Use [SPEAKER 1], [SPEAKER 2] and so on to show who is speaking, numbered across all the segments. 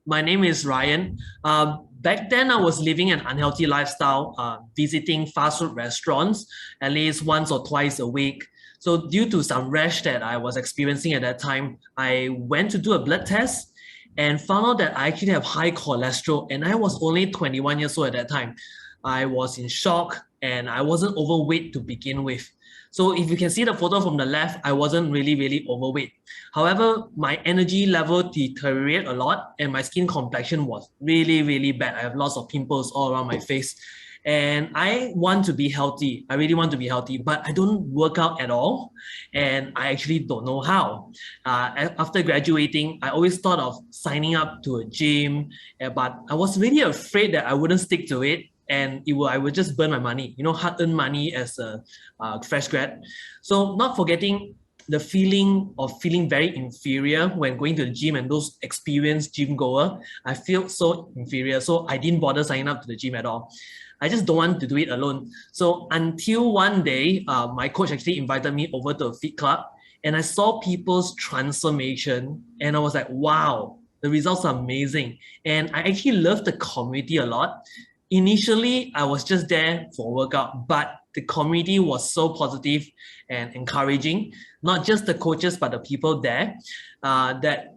[SPEAKER 1] My name is Ryan. Back then, I was living an unhealthy lifestyle, visiting fast food restaurants at least once or twice a week. So, due to some rash that I was experiencing at that time, I went to do a blood test and found out that I actually have high cholesterol. And I was only 21 years old at that time. I was in shock and I wasn't overweight to begin with. So if you can see the photo from the left, I wasn't really overweight. However, my energy level deteriorated a lot and my skin complexion was really bad. I have lots of pimples all around my face. And I want to be healthy. I really want to be healthy, but I don't work out at all. And I actually don't know how. After graduating, I always thought of signing up to a gym, but I was really afraid that I wouldn't stick to it and I would just burn my money, hard-earned money as a fresh grad. So not forgetting the feeling of feeling very inferior when going to the gym, and those experienced gym goer, I feel so inferior. So I didn't bother signing up to the gym at all. I just don't want to do it alone. So until one day, my coach actually invited me over to a fit club and I saw people's transformation and I was like, wow, the results are amazing. And I actually love the community a lot. Initially, I was just there for a workout, but the community was so positive and encouraging, not just the coaches, but the people there, that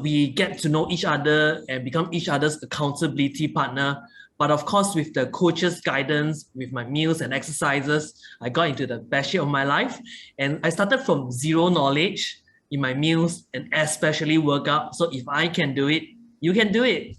[SPEAKER 1] we get to know each other and become each other's accountability partner. But of course, with the coach's guidance, with my meals and exercises, I got into the best shape of my life. And I started from zero knowledge in my meals and especially workout. So if I can do it, you can do it.